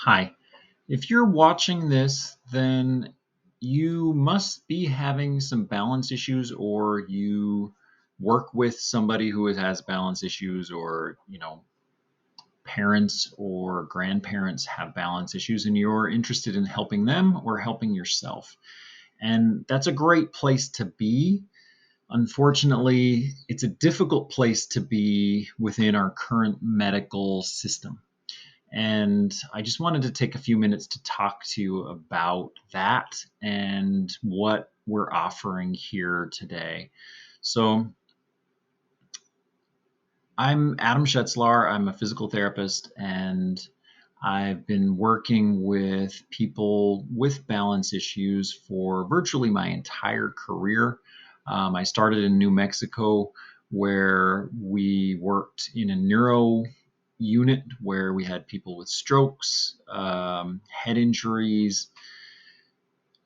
Hi. If you're watching this, then you must be having some balance issues, or you work with somebody who has balance issues, or, parents or grandparents have balance issues, and you're interested in helping them or helping yourself. And that's a great place to be. Unfortunately, it's a difficult place to be within our current medical system. And I just wanted to take a few minutes to talk to you about that and what we're offering here today. So, I'm Adam Schetzlar. I'm a physical therapist, and I've been working with people with balance issues for virtually my entire career. I started in New Mexico, where we worked in a neuro unit where we had people with strokes, head injuries,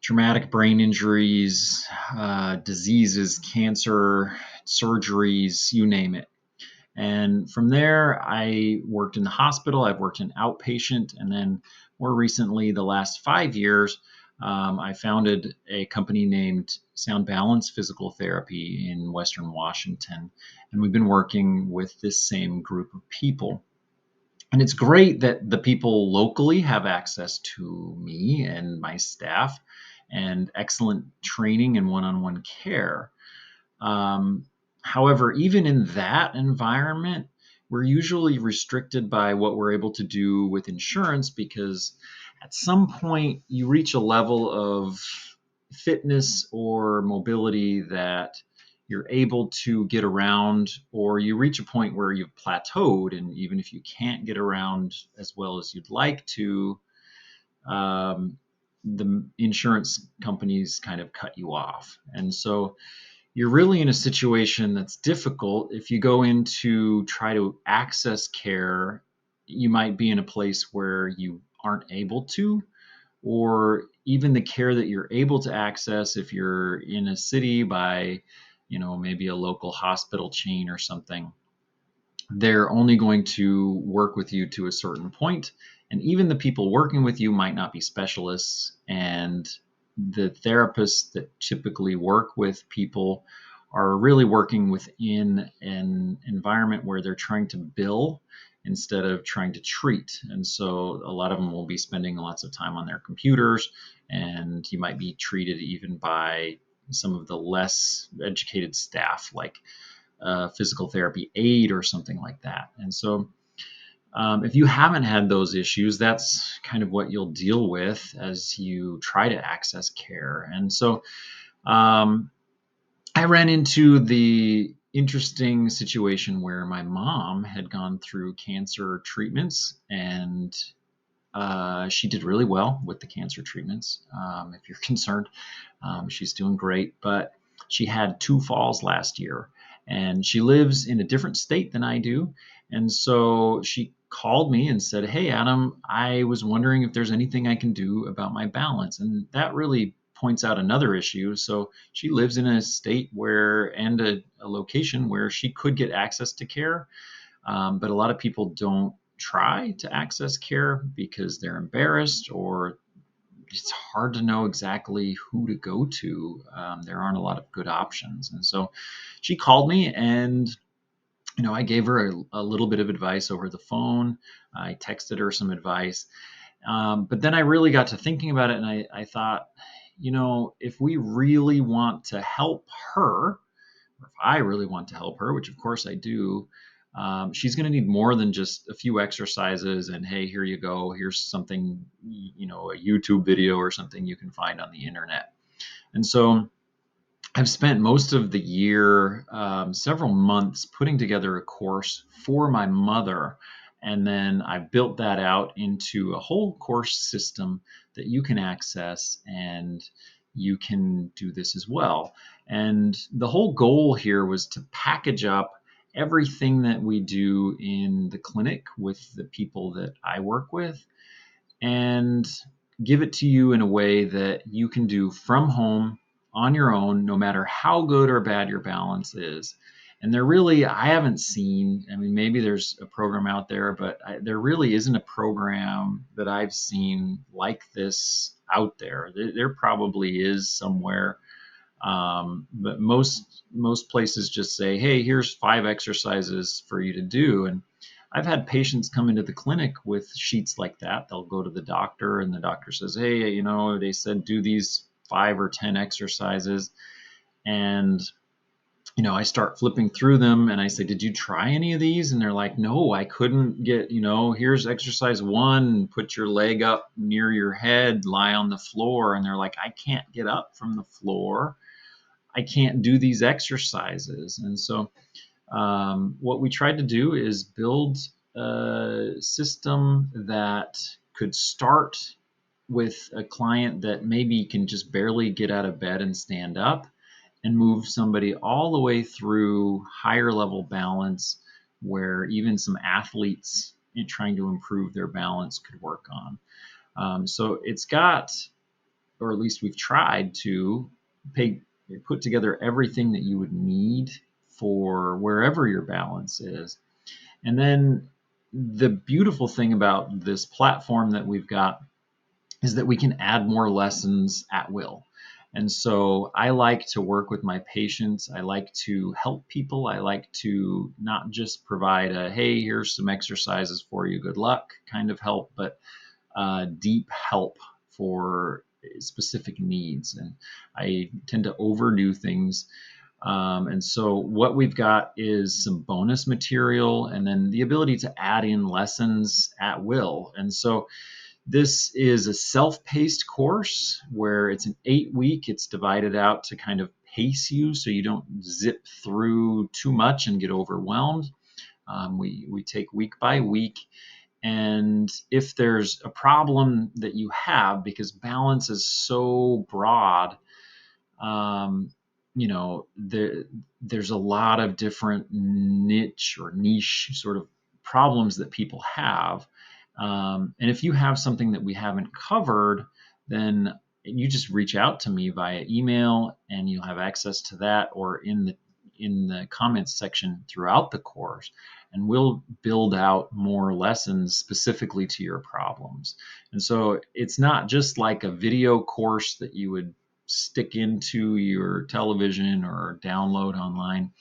traumatic brain injuries, diseases, cancer, surgeries, you name it. And from there, I worked in the hospital. I've worked in outpatient. And then more recently, the last 5 years, I founded a company named Sound Balance Physical Therapy in Western Washington. And we've been working with this same group of people. And it's great that the people locally have access to me and my staff and excellent training and one on one care. Um, However, even in that environment, we're usually restricted by what we're able to do with insurance because at some point you reach a level of fitness or mobility that you're able to get around, or you reach a point where you've plateaued. And even if you can't get around as well as you'd like to, um, the insurance companies kind of cut you off. And so you're really in a situation that's difficult. If you go in to try to access care, you might be in a place where you aren't able to, or even the care that you're able to access, if you're in a city by, maybe a local hospital chain or something, they're only going to work with you to a certain point. And even the people working with you might not be specialists. And the therapists that typically work with people are really working within an environment where they're trying to bill instead of trying to treat. And so a lot of them will be spending lots of time on their computers, and you might be treated even by some of the less educated staff, like physical therapy aide or something like that. And so, if you haven't had those issues, that's kind of what you'll deal with as you try to access care. And so, um, I ran into the interesting situation where my mom had gone through cancer treatments, and she did really well with the cancer treatments. If you're concerned, she's doing great. But she had two falls last year, and she lives in a different state than I do. And so she called me and said, "Hey, Adam, I was wondering if there's anything I can do about my balance." And that really points out another issue. So she lives in a state and a location where she could get access to care, but a lot of people don't try to access care because they're embarrassed, or it's hard to know exactly who to go to. There aren't a lot of good options. And so she called me, and I gave her a little bit of advice over the phone. I texted her some advice. But then I really got to thinking about it, and I thought, if we really want to help her, or if I really want to help her, which of course I do, she's going to need more than just a few exercises and, hey, here you go. Here's something, a YouTube video or something you can find on the internet. And so I've spent most of the year, several months, putting together a course for my mother. And then I built that out into a whole course system that you can access, and you can do this as well. And the whole goal here was to package up everything that we do in the clinic with the people that I work with, and give it to you in a way that you can do from home on your own, no matter how good or bad your balance is. And there really, I haven't seen, I mean, maybe there's a program out there, but there really isn't a program that I've seen like this out there. There probably is somewhere, but most places just say, hey, here's 5 exercises for you to do. And I've had patients come into the clinic with sheets like that. They'll go to the doctor and the doctor says, hey, they said do these 5 or 10 exercises. And I start flipping through them and I say, did you try any of these? And they're like, no, I couldn't get, here's exercise 1, put your leg up near your head, lie on the floor. And they're like, I can't get up from the floor. I can't do these exercises. And so what we tried to do is build a system that could start with a client that maybe can just barely get out of bed and stand up, and move somebody all the way through higher level balance, where even some athletes trying to improve their balance could work on. So it's got, or at least we've tried to put together everything that you would need for wherever your balance is. And then the beautiful thing about this platform that we've got is that we can add more lessons at will. And so I like to work with my patients. I like to help people. I like to not just provide a, hey, here's some exercises for you, good luck kind of help, but deep help for specific needs. And I tend to overdo things. And so what we've got is some bonus material and then the ability to add in lessons at will. And so this is a self-paced course where it's an 8-week. It's divided out to kind of pace you so you don't zip through too much and get overwhelmed. We take week by week. And if there's a problem that you have, because balance is so broad, there's a lot of different niche sort of problems that people have. And if you have something that we haven't covered, then you just reach out to me via email and you'll have access to that, or in the comments section throughout the course, and we'll build out more lessons specifically to your problems. And so it's not just like a video course that you would stick into your television or download online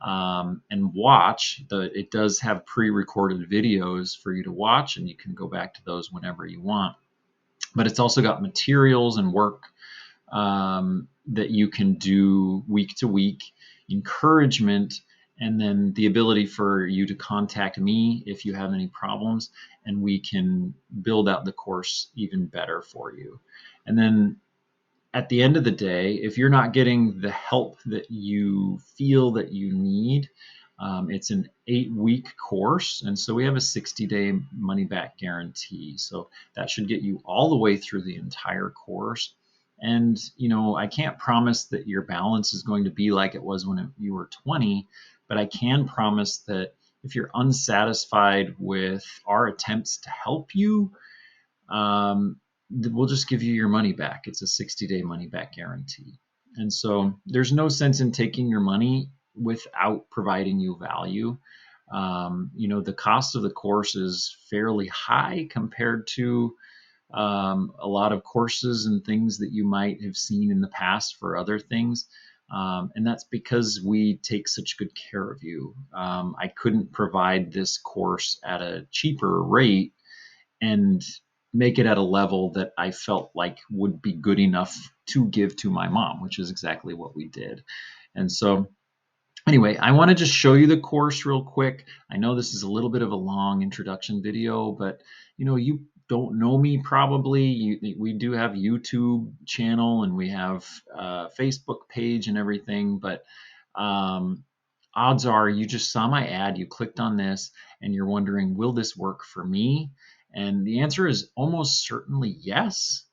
and watch. It does have pre-recorded videos for you to watch, and you can go back to those whenever you want. But it's also got materials and work that you can do week to week, encouragement, and then the ability for you to contact me if you have any problems, and we can build out the course even better for you. And then at the end of the day, if you're not getting the help that you feel that you need, it's an 8-week course. And so we have a 60-day money back guarantee. So that should get you all the way through the entire course. And, I can't promise that your balance is going to be like it was when you were 20, but I can promise that if you're unsatisfied with our attempts to help you, we'll just give you your money back. It's a 60-day money back guarantee. And so there's no sense in taking your money without providing you value. The cost of the course is fairly high compared to a lot of courses and things that you might have seen in the past for other things. And that's because we take such good care of you. I couldn't provide this course at a cheaper rate and make it at a level that I felt like would be good enough to give to my mom, which is exactly what we did. And so anyway, I want to just show you the course real quick. I know this is a little bit of a long introduction video, but you don't know me probably. We do have YouTube channel and we have a Facebook page and everything, but odds are you just saw my ad, you clicked on this, and you're wondering, will this work for me? And the answer is almost certainly yes.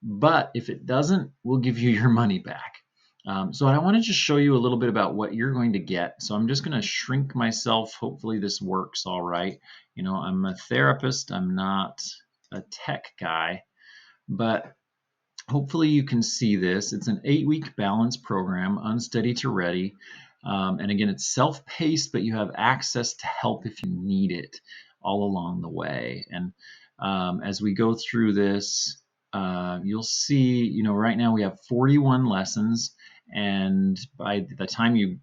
But if it doesn't, we'll give you your money back. So I want to just show you a little bit about what you're going to get. So I'm just going to shrink myself. Hopefully this works all right. I'm a therapist. I'm not a tech guy, but hopefully you can see this. It's an 8-week balance program, Unsteady to Ready. And again, it's self-paced, but you have access to help if you need it all along the way. And as we go through this, you'll see, right now we have 41 lessons. And by the time you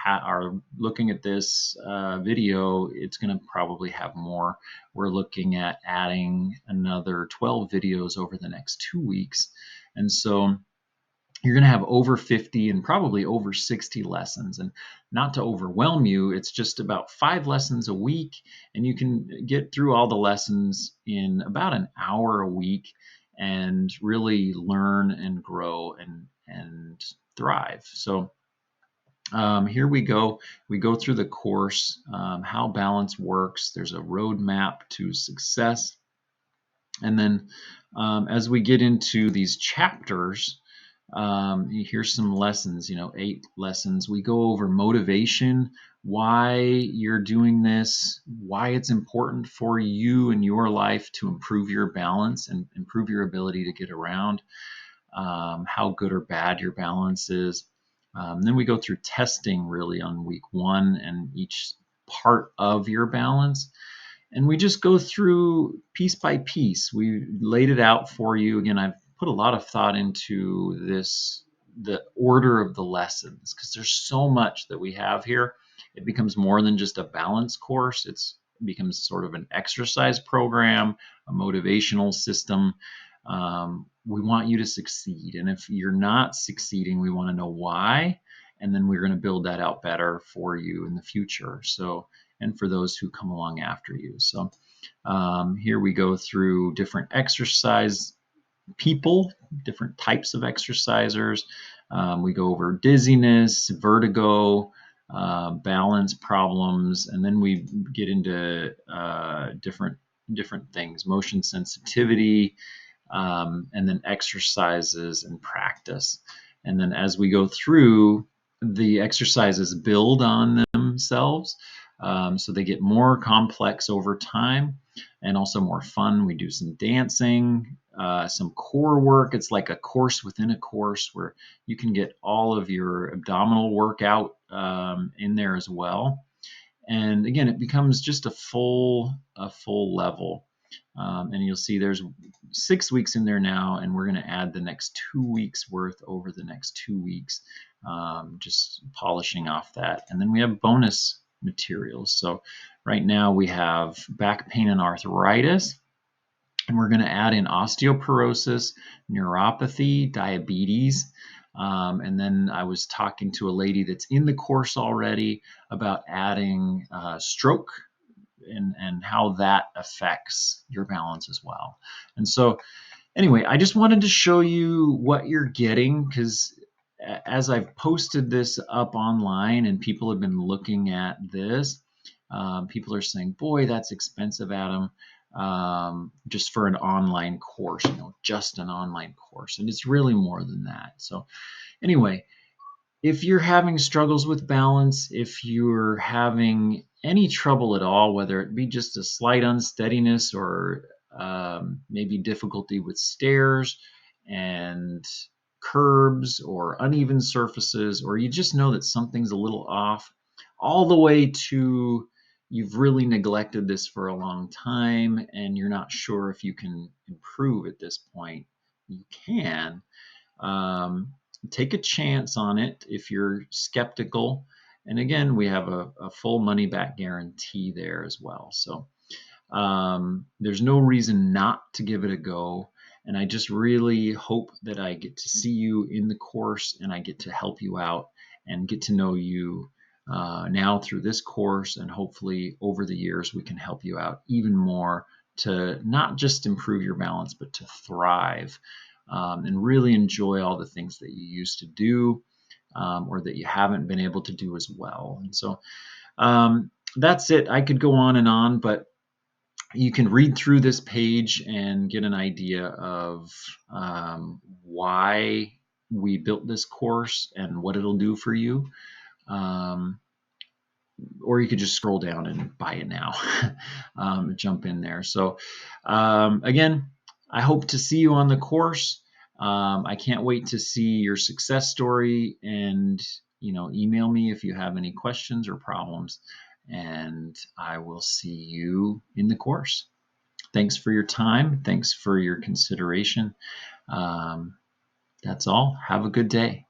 are looking at this video, it's going to probably have more. We're looking at adding another 12 videos over the next 2 weeks. And so you're going to have over 50 and probably over 60 lessons. And not to overwhelm you, it's just about 5 lessons a week, and you can get through all the lessons in about an hour a week and really learn and grow and thrive. So here we go. We go through the course, how balance works. There's a roadmap to success. And then as we get into these chapters, here's some lessons, 8 lessons. We go over motivation, why you're doing this, why it's important for you in your life to improve your balance and improve your ability to get around, how good or bad your balance is. Then we go through testing really on week 1 and each part of your balance. And we just go through piece by piece. We laid it out for you. Again, I've put a lot of thought into this, the order of the lessons, because there's so much that we have here. It becomes more than just a balance course. It becomes sort of an exercise program, a motivational system. We want you to succeed. And if you're not succeeding, we want to know why. And then we're going to build that out better for you in the future. So, and for those who come along after you. So here we go through different exercise people, different types of exercisers. We go over dizziness, vertigo, balance problems, and then we get into different things, motion sensitivity, and then exercises and practice. And then as we go through, the exercises build on themselves. So they get more complex over time and also more fun. We do some dancing, some core work. It's like a course within a course where you can get all of your abdominal workout in there as well. And again, it becomes just a full level. And you'll see there's 6 weeks in there now, and we're going to add the next 2 weeks worth over the next 2 weeks, just polishing off that. And then we have bonus materials. So right now we have back pain and arthritis, and we're going to add in osteoporosis, neuropathy, diabetes. And then I was talking to a lady that's in the course already about adding stroke and how that affects your balance as well. And so anyway, I just wanted to show you what you're getting, because as I've posted this up online and people have been looking at this, people are saying, boy, that's expensive, Adam, just for an online course, just an online course. And it's really more than that. So anyway, if you're having struggles with balance, if you're having any trouble at all, whether it be just a slight unsteadiness or maybe difficulty with stairs and curbs or uneven surfaces, or you just know that something's a little off, all the way to you've really neglected this for a long time and you're not sure if you can improve at this point, you can. Take a chance on it if you're skeptical. And again, we have a full money back guarantee there as well. So there's no reason not to give it a go. And I just really hope that I get to see you in the course and I get to help you out and get to know you now through this course. And hopefully over the years, we can help you out even more to not just improve your balance, but to thrive. And really enjoy all the things that you used to do or that you haven't been able to do as well. And so that's it. I could go on and on, but you can read through this page and get an idea of why we built this course and what it'll do for you. Or you could just scroll down and buy it now, jump in there. So again, I hope to see you on the course. I can't wait to see your success story, and email me if you have any questions or problems, and I will see you in the course. Thanks for your time. Thanks for your consideration. That's all. Have a good day.